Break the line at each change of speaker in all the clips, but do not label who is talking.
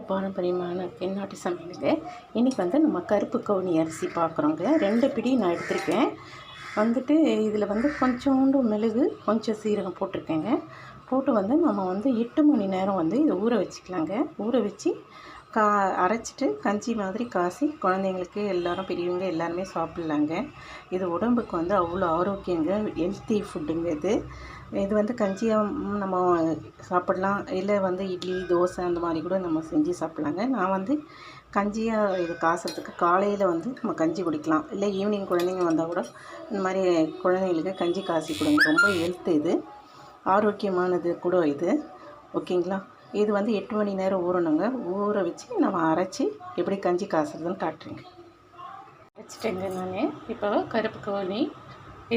பாரம்பரியமான தென்னாட்டு சமையலுங்க. இன்றைக்கி வந்து நம்ம கருப்பு கவுனி அரிசி பார்க்குறோங்க. 2 பிடி நான் எடுத்திருக்கேன். வந்துட்டு இதில் வந்து கொஞ்சோண்டு மிளகு, கொஞ்சம் சீரகம் போட்டிருக்கேங்க. போட்டு வந்து நம்ம வந்து 8 மணி நேரம் வந்து இதை ஊற வச்சுக்கலாங்க. ஊற வச்சு அரைச்சிட்டு கஞ்சி மாதிரி காசி குழந்தைங்களுக்கு எல்லோரும் பெரியவங்க எல்லாருமே சாப்பிட்லாங்க. இது உடம்புக்கு வந்து அவ்வளோ ஆரோக்கியங்க, ஹெல்த்தி ஃபுட்டுங்க இது. இது வந்து கஞ்சியாக நம்ம சாப்பிட்லாம், இல்லை வந்து இட்லி தோசை அந்த மாதிரி கூட நம்ம செஞ்சு சாப்பிட்லாங்க. நான் வந்து கஞ்சியாக இது காசுறதுக்கு காலையில் வந்து நம்ம கஞ்சி குடிக்கலாம், இல்லை ஈவினிங் குழந்தைங்க வந்தால் கூட இந்த மாதிரி குழந்தைங்களுக்கு கஞ்சி காசி கொடுங்க. ரொம்ப ஹெல்த்து, இது ஆரோக்கியமானது கூட இது. ஓகேங்களா? இது வந்து 8 மணி நேரம் ஊறணுங்க. ஊற வச்சு நம்ம அரைச்சி எப்படி கஞ்சி காசுறதுன்னு காட்டுறேங்க. அரைச்சிட்டேங்க நான். இப்போ கருப்பு கவுனி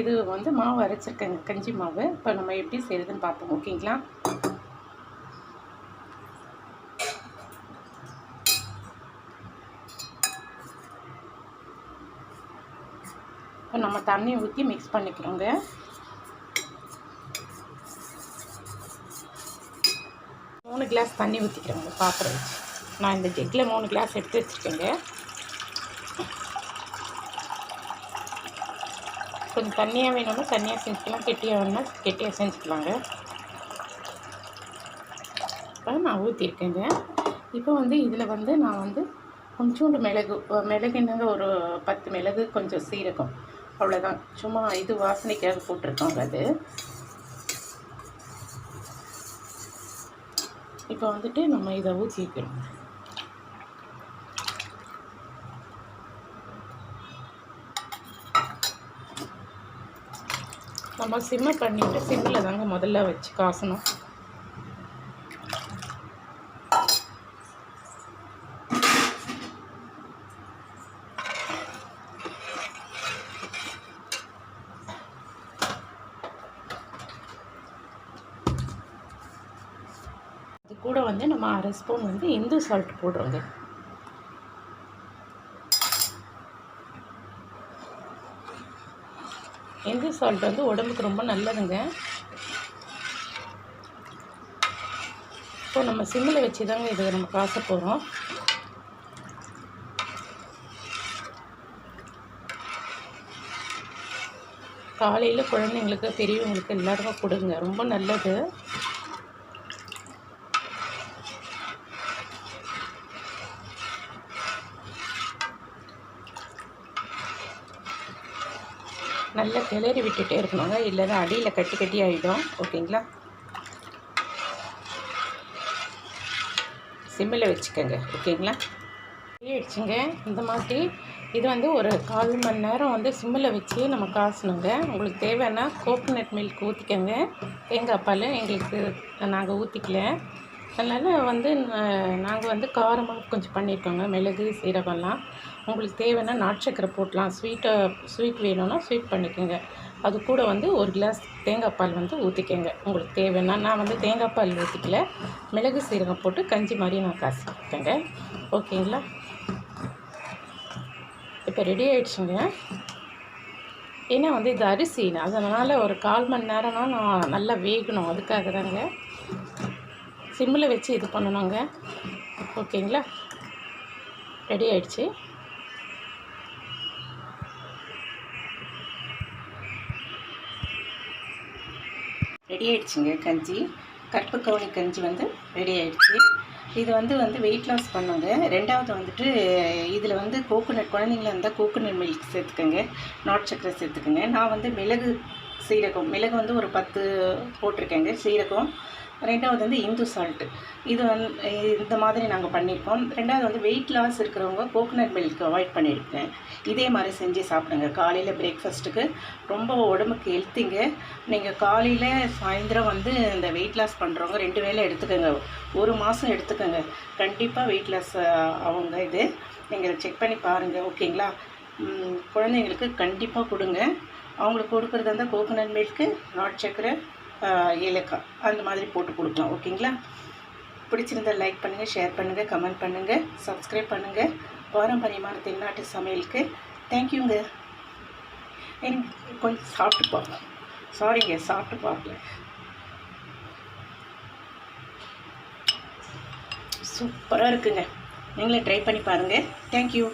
இது வந்து மாவு அரைச்சிருக்கேங்க, கஞ்சி மாவு. இப்போ நம்ம எப்படி செய்கிறதுன்னு பார்ப்போம். ஓகேங்களா? இப்போ நம்ம தண்ணி ஊற்றி மிக்ஸ் பண்ணிக்கிறோங்க. மூணு கிளாஸ் தண்ணி ஊற்றிக்கிறோங்க பாத்திரம் வச்சு. நான் இந்த ஜெக்கில் 3 கிளாஸ் எடுத்து வச்சுருக்கேங்க. கொஞ்சம் தண்ணியாக வேணும்னா தண்ணியாக செஞ்சுக்கலாம், கெட்டியாக வேணும்னா கெட்டியாக செஞ்சுக்கலாங்க. இப்போ நான் ஊற்றிருக்கேங்க. இப்போ வந்து இதில் வந்து நான் வந்து கொஞ்சோண்டு மிளகுன்னாங்க, ஒரு 10 மிளகு, கொஞ்சம் சீரகம், அவ்வளோதான். சும்மா இது வாசனைக்காக போட்டிருக்கோங்க அது. இப்போ வந்துட்டு நம்ம இதை ஊற்றிக்கிறோம். நம்ம சிம்மை பண்ணிவிட்டு சிம்மில் தாங்க முதல்ல வச்சு காசணும். இது கூட வந்து நம்ம 1/2 ஸ்பூன் வந்து இந்து சால்ட் போடுறோங்க. இந்து சால்ட் வந்து உடம்புக்கு ரொம்ப நல்லதுங்க. இப்போ நம்ம சிம்மில் வச்சு தாங்க இதை நம்ம காச போகிறோம். காலையில் குழந்தைங்களுக்கு பெரியவங்களுக்கு எல்லாருக்கும் கொடுங்க, ரொம்ப நல்லது. நல்லா கிளறி விட்டுட்டே இருக்கணுங்க, இல்லைன்னா அடியில் கட்டி ஆகிடும். ஓகேங்களா? சிம்மில் வச்சுக்கோங்க. ஓகேங்களா? ஆயிடுச்சுங்க இந்த மாதிரி. இது வந்து ஒரு 1/4 மணி நேரம் வந்து சிம்மில் வச்சு நம்ம காசணுங்க. உங்களுக்கு தேவைன்னா கோகோனட் மில்க் ஊற்றிக்கோங்க. தேங்காய் பால் எங்களுக்கு நாங்கள் ஊற்றிக்கல, அதனால் வந்து நாங்கள் வந்து காரமாக கொஞ்சம் பண்ணியிருக்கோங்க, மிளகு சீரகம்லாம். உங்களுக்கு தேவைன்னா நாட்டு சக்கரை போட்டலாம், ஸ்வீட் வேணும்னா ஸ்வீட் பண்ணிக்கோங்க. அது கூட வந்து 1 கிளாஸ் தேங்காய் பால் வந்து ஊற்றிக்கோங்க உங்களுக்கு தேவைன்னா. நான் வந்து தேங்காய் பால் ஊற்றிக்கல, மிளகு சீரகம் போட்டு கஞ்சி மாதிரி நான் காசிக்கேங்க. ஓகேங்களா? இப்போ ரெடி ஆகிடுச்சுங்க. ஏன்னா வந்து இது அரிசி, அதனால் ஒரு 1/4 மணி நேரம்னா நான் நல்லா வேகணும், அதுக்காக தாங்க சிம்மில் வச்சு இது பண்ணணுங்க. ஓகேங்களா? ரெடி ஆகிடுச்சு. ரெடி ஆகிடுச்சுங்க கஞ்சி. கருப்பு கவுனி கஞ்சி வந்து ரெடி ஆகிடுச்சு. இது வந்து வெயிட் லாஸ் பண்ணுங்க. ரெண்டாவது வந்துட்டு இதில் வந்து கோகோனட், குழந்தைங்களா இருந்தால் கோகோனட் மில்க் சேர்த்துக்கோங்க, நாட்டு சக்கரை சேர்த்துக்கோங்க. நான் வந்து மிளகு வந்து ஒரு 10 போட்டிருக்கேங்க, சீரகம். ரெண்டாவது வந்து இந்து சால்ட்டு. இது இந்த மாதிரி நாங்கள் பண்ணியிருக்கோம். ரெண்டாவது வந்து வெயிட் லாஸ் இருக்கிறவங்க கோகோனட் மில்க் அவாய்ட் பண்ணியிருக்கேன். இதே மாதிரி செஞ்சு சாப்பிடுங்க காலையில் பிரேக்ஃபாஸ்ட்டுக்கு. ரொம்ப உடம்புக்கு ஹெல்த்திங்க. நீங்கள் காலையில் சாயந்தரம் வந்து இந்த வெயிட் லாஸ் பண்ணுறவங்க 2 வேளை எடுத்துக்கோங்க, 1 மாதம் எடுத்துக்கோங்க. கண்டிப்பாக வெயிட் லாஸ் ஆகுங்க. இது நீங்கள் செக் பண்ணி பாருங்கள். ஓகேங்களா? குழந்தைங்களுக்கு கண்டிப்பாக கொடுங்க. அவங்களுக்கு கொடுக்குறதா இருந்தால் கோகோனட் மில்க்கு, நாட்டு சக்கரை, ஏலக்காய் அந்த மாதிரி போட்டு கொடுக்கலாம். ஓகேங்களா? பிடிச்சிருந்தால் லைக் பண்ணுங்கள், ஷேர் பண்ணுங்கள், கமெண்ட் பண்ணுங்கள், சப்ஸ்கிரைப் பண்ணுங்கள். பாரம்பரியமான தென்னாட்டு சமையலுக்கு தேங்க்யூங்க. எனக்கு கொஞ்சம் சாப்பிட்டு பார்க்கலாம். சாரிங்க, சாப்பிட்டு பார்க்கல. சூப்பராக இருக்குங்க. நீங்களே ட்ரை பண்ணி பாருங்கள். தேங்க்யூ.